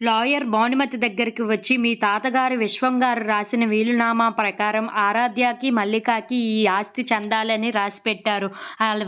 Lawyer Bhanumathi దగ్గరికి వచ్చి, మీ తాతగారు విశ్వం గారు రాసిన వీలునామా ప్రకారం ఆరాధ్యకి, మల్లికకి ఈ ఆస్తి చెందాలని రాసిపెట్టారు.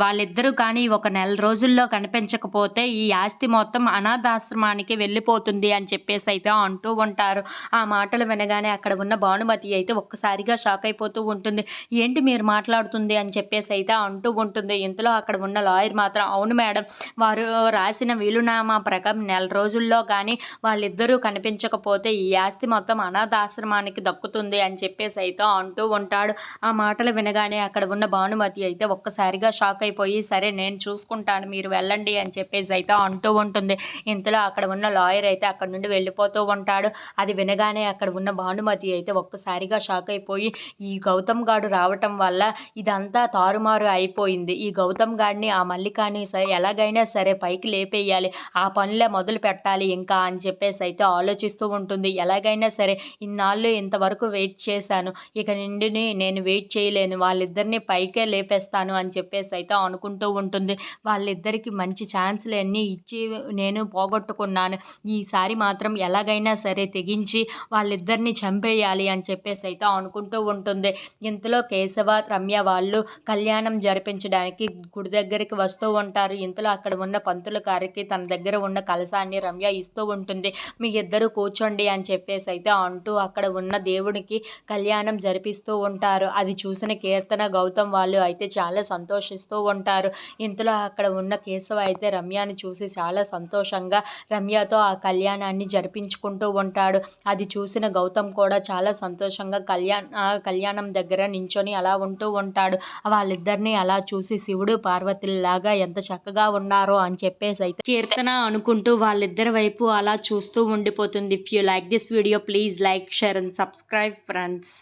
వాళ్ళిద్దరూ కానీ ఒక నెల రోజుల్లో కనిపించకపోతే ఈ ఆస్తి మొత్తం అనాథాశ్రమానికి వెళ్ళిపోతుంది అని చెప్పేసి అయితే అంటూ ఉంటారు. ఆ మాటలు వినగానే అక్కడ ఉన్న భానుమతి అయితే ఒక్కసారిగా షాక్ అయిపోతూ ఉంటుంది. ఏంటి మీరు మాట్లాడుతుంది అని చెప్పేసి అయితే అంటూ ఉంటుంది. ఇంతలో అక్కడ ఉన్న లాయర్ మాత్రం, అవును మేడం, వారు రాసిన వీలునామా ప్రకారం నెల రోజుల్లో కానీ వాళ్ళిద్దరూ కనిపించకపోతే ఈ ఆస్తి మొత్తం అనాథాశ్రమానికి దక్కుతుంది అని చెప్పేసి అయితే అంటూ ఉంటాడు. ఆ మాటలు వినగానే అక్కడ ఉన్న భానుమతి అయితే ఒక్కసారిగా షాక్ అయిపోయి, సరే నేను చూసుకుంటాను, మీరు వెళ్ళండి అని చెప్పేసి అయితే అంటూ ఉంటుంది. ఇంతలో అక్కడ ఉన్న లాయర్ అయితే అక్కడ నుండి వెళ్ళిపోతూ ఉంటాడు. అది వినగానే అక్కడ ఉన్న భానుమతి అయితే ఒక్కసారిగా షాక్ అయిపోయి, ఈ గౌతమ్ గాడు రావటం వల్ల ఇదంతా తారుమారు అయిపోయింది. ఈ గౌతమ్ గాడిని, ఆ మల్లికాని ఎలాగైనా సరే పైకి లేపేయాలి, ఆ పనులే మొదలు పెట్టాలి ఇంకా అని చెప్పేసి అయితే ఆలోచిస్తూ ఉంటుంది. ఎలాగైనా సరే ఇన్నాళ్ళు ఇంతవరకు వెయిట్ చేశాను, ఇక నుండి నేను వెయిట్ చేయలేను, వాళ్ళిద్దరిని పైకే లేపేస్తాను అని చెప్పేసి అయితే అనుకుంటూ ఉంటుంది. వాళ్ళిద్దరికి మంచి ఛాన్స్లు అన్నీ ఇచ్చి నేను పోగొట్టుకున్నాను, ఈసారి మాత్రం ఎలాగైనా సరే తెగించి వాళ్ళిద్దరిని చంపేయాలి అని చెప్పేసి అయితే అనుకుంటూ ఉంటుంది. ఇంతలో కేశవ, రమ్య వాళ్ళు కళ్యాణం జరిపించడానికి గుడి దగ్గరికి వస్తూ ఉంటారు. ఇంతలో అక్కడ ఉన్న పంతుల గారికి తన దగ్గర ఉన్న కలశాన్ని రమ్య ఇస్తూ ఉంటుంది. మీ ఇద్దరు కూర్చోండి అని చెప్పేసి అయితే అంటూ అక్కడ ఉన్న దేవుడికి కళ్యాణం జరిపిస్తూ ఉంటారు. అది చూసిన కీర్తన, గౌతమ్ వాళ్ళు అయితే చాలా సంతోషిస్తూ ఉంటారు. ఇంతలో అక్కడ ఉన్న కేశవ అయితే రమ్యని చూసి చాలా సంతోషంగా రమ్యతో ఆ కళ్యాణాన్ని జరిపించుకుంటూ ఉంటాడు. అది చూసిన గౌతమ్ కూడా చాలా సంతోషంగా కళ్యాణం దగ్గర నించొని అలా ఉంటూ ఉంటాడు. వాళ్ళిద్దరిని అలా చూసి శివుడు పార్వతుల్లాగా ఎంత చక్కగా ఉన్నారో అని చెప్పేసి అయితే కీర్తన అనుకుంటూ వాళ్ళిద్దరి వైపు అలా చూస్తూ ఉండిపోతుంది. If you like this video, please like, share and subscribe friends.